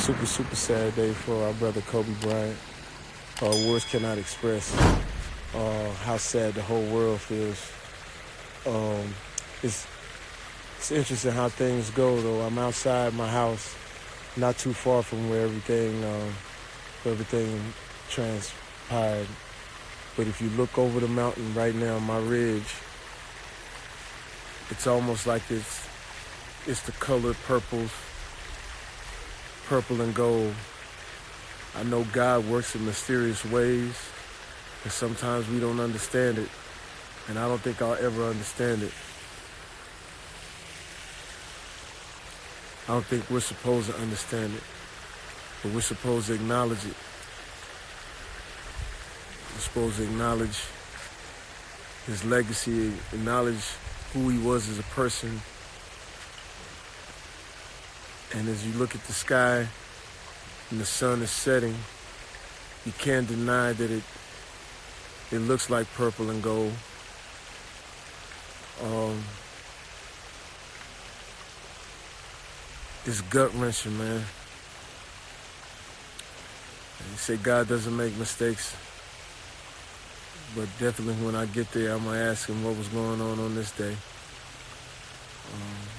Super sad day for our brother Kobe Bryant. Words cannot express how sad the whole world feels. Um, it's, it's interesting how things go, though. I'm outside my house, not too far from where everything transpired. But if you look over the mountain right now, my ridge, it's almost like it's the color purple and gold. I know God works in mysterious ways, and sometimes we don't understand it, and I don't think I'll ever understand it. I don't think we're supposed to understand it, but we're supposed to acknowledge it. We're supposed to acknowledge his legacy, acknowledge who he was as a person. And as you look at the sky and the sun is setting, you can't deny that it looks like purple and gold. It's gut-wrenching, man. You say God doesn't make mistakes, but definitely when I get there, I'm going to ask him what was going on this day.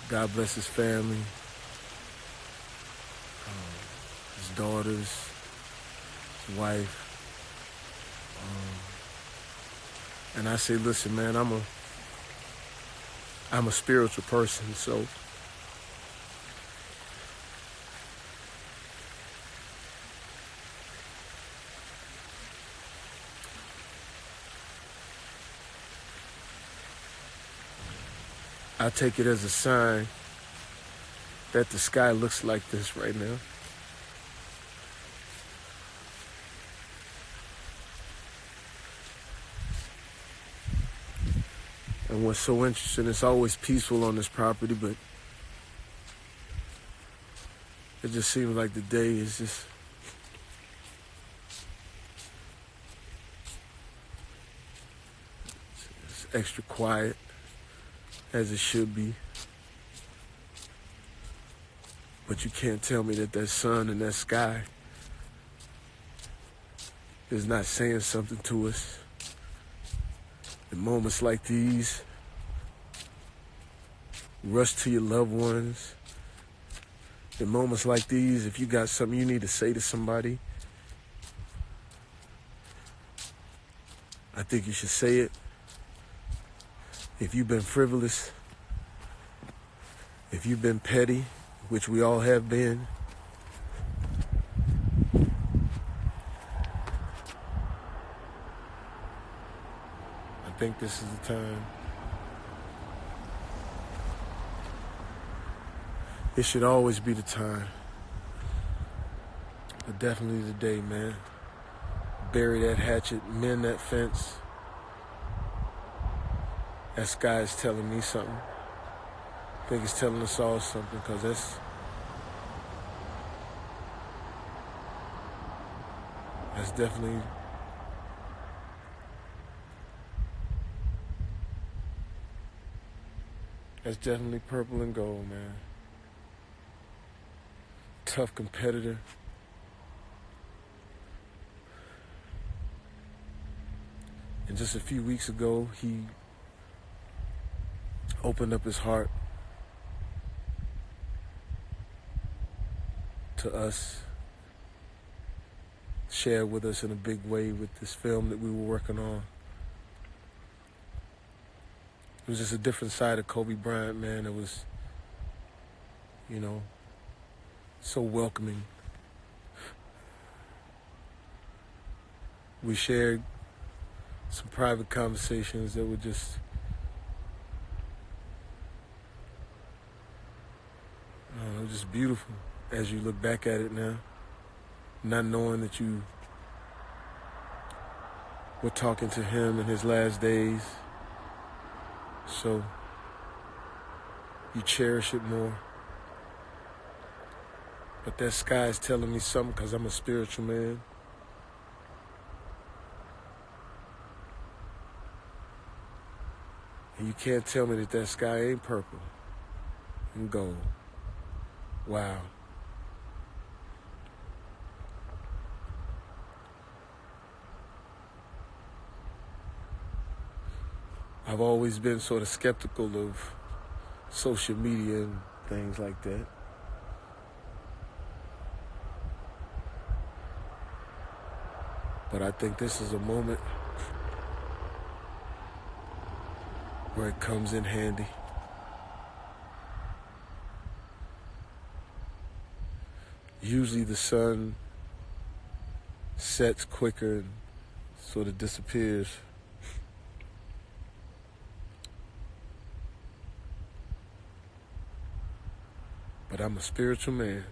God bless his family, his daughters, his wife. And I say, listen, man, I'm a spiritual person, so I take it as a sign that the sky looks like this right now. And what's so interesting, it's always peaceful on this property, but it just seems like the day is just it's extra quiet, as it should be. But you can't tell me that sun and that sky is not saying something to us. In moments like these, rush to your loved ones. In moments like these, if you got something you need to say to somebody, I think you should say it. If you've been frivolous, if you've been petty, which we all have been, I think this is the time. It should always be the time. But definitely the day, man. Bury that hatchet, mend that fence. That sky is telling me something. I think it's telling us all something, because that's definitely purple and gold, man. Tough competitor. And just a few weeks ago, he opened up his heart to us, shared with us in a big way with this film that we were working on. It was just a different side of Kobe Bryant, man. It was, so welcoming. We shared some private conversations that were just, just beautiful as you look back at it now, not knowing that you were talking to him in his last days. So you cherish it more. But that sky is telling me something, because I'm a spiritual man. And you can't tell me that sky ain't purple and gold. Wow. I've always been sort of skeptical of social media and things like that. But I think this is a moment where it comes in handy. Usually the sun sets quicker and sort of disappears. But I'm a spiritual man.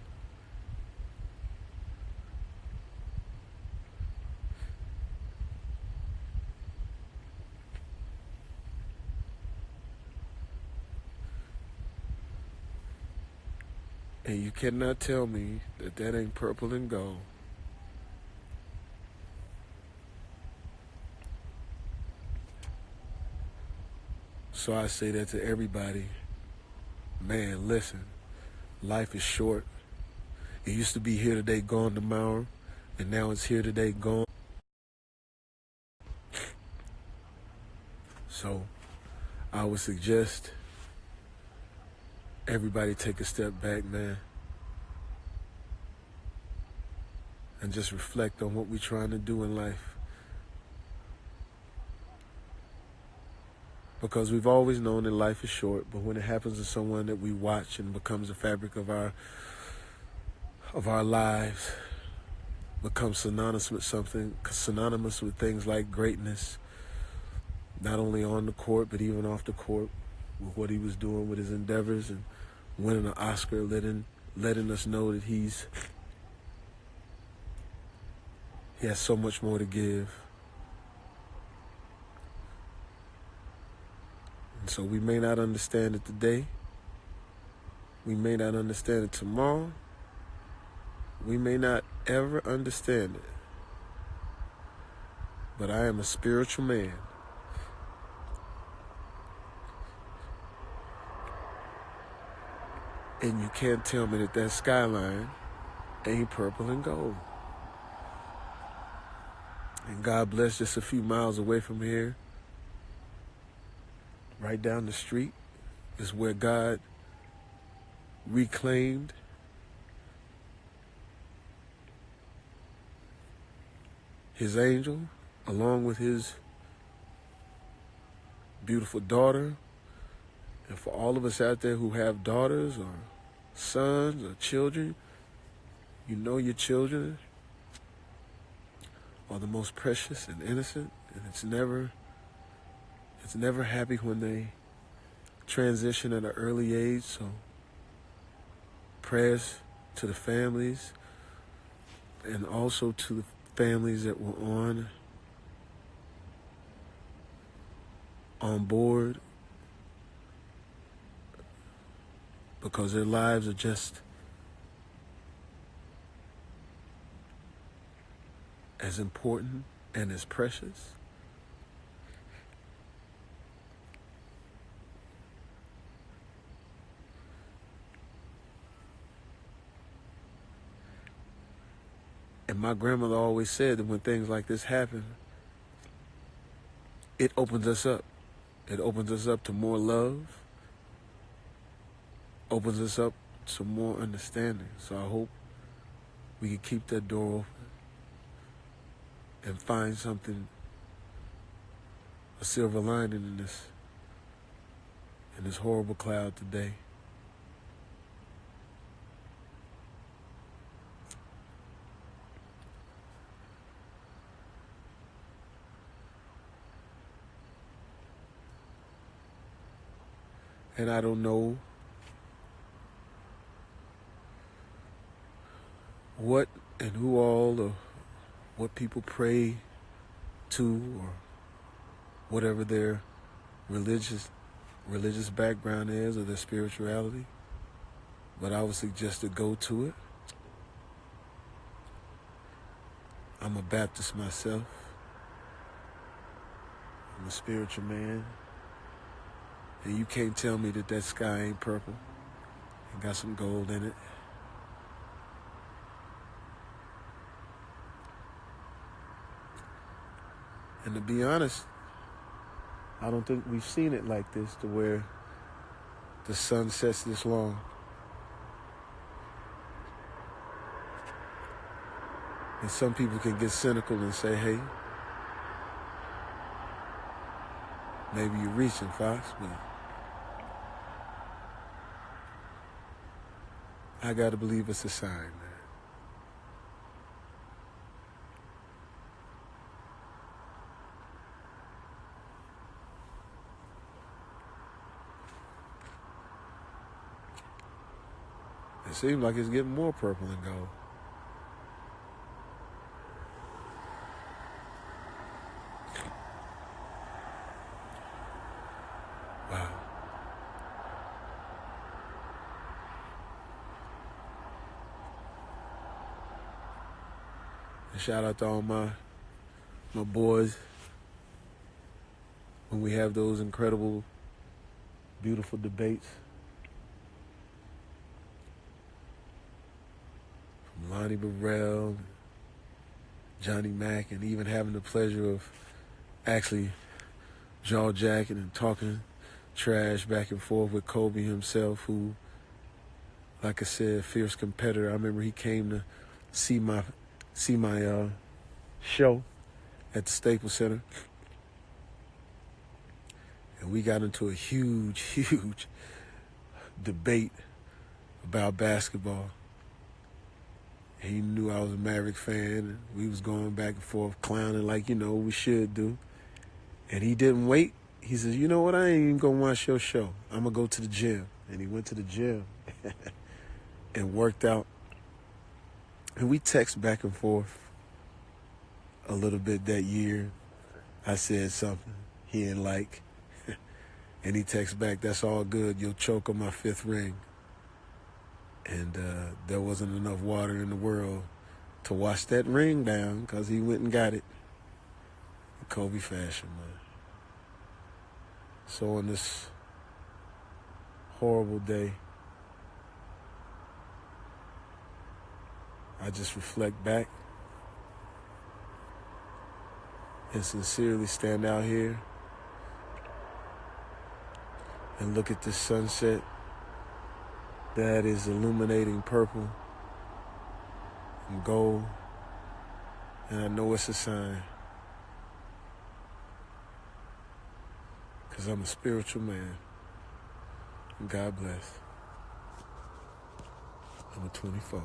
And you cannot tell me that that ain't purple and gold. So I say that to everybody. Man, listen, life is short. It used to be here today, gone tomorrow, and now it's here today, gone. So I would suggest everybody take a step back, man, and just reflect on what we're trying to do in life. Because we've always known that life is short, but when it happens to someone that we watch and becomes the fabric of our lives, becomes synonymous with things like greatness, not only on the court, but even off the court, with what he was doing with his endeavors and winning an Oscar, letting us know that he has so much more to give. And so we may not understand it today. We may not understand it tomorrow. We may not ever understand it. But I am a spiritual man. And you can't tell me that skyline ain't purple and gold. And God bless, just a few miles away from here, right down the street, is where God reclaimed his angel along with his beautiful daughter. And for all of us out there who have daughters or sons or children, you know your children are the most precious and innocent, and it's never happy when they transition at an early age. So prayers to the families, and also to the families that were on board, because their lives are just as important and as precious. And my grandmother always said that when things like this happen, it opens us up. It opens us up to more love, opens us up to more understanding. So I hope we can keep that door open and find something, a silver lining in this horrible cloud today. And I don't know what and who all, or what people pray to, or whatever their religious background is, or their spirituality. But I would suggest to go to it. I'm a Baptist myself. I'm a spiritual man. And you can't tell me that sky ain't purple and got some gold in it. And to be honest, I don't think we've seen it like this, to where the sun sets this long. And some people can get cynical and say, hey, maybe you're reaching, Foxx, but I gotta believe it's a sign, man. It seems like it's getting more purple and gold. Wow. And shout out to all my boys when we have those incredible, beautiful debates. From Lonnie Burrell, Johnny Mack, and even having the pleasure of actually jaw-jacking and talking trash back and forth with Kobe himself, who, like I said, fierce competitor. I remember he came to see my show at the Staples Center, and we got into a huge debate about basketball. He knew I was a Maverick fan, and we was going back and forth, clowning like, we should do. And he didn't wait. He says, you know what, I ain't even gonna watch your show. I'm gonna go to the gym. And he went to the gym and worked out. And we text back and forth a little bit that year. I said something he didn't like. And he texts back, that's all good. You'll choke on my 5th ring. And there wasn't enough water in the world to wash that ring down, because he went and got it in Kobe fashion, man. So on this horrible day, I just reflect back and sincerely stand out here and look at this sunset that is illuminating purple and gold, and I know it's a sign, because I'm a spiritual man, and God bless. I'm a 24.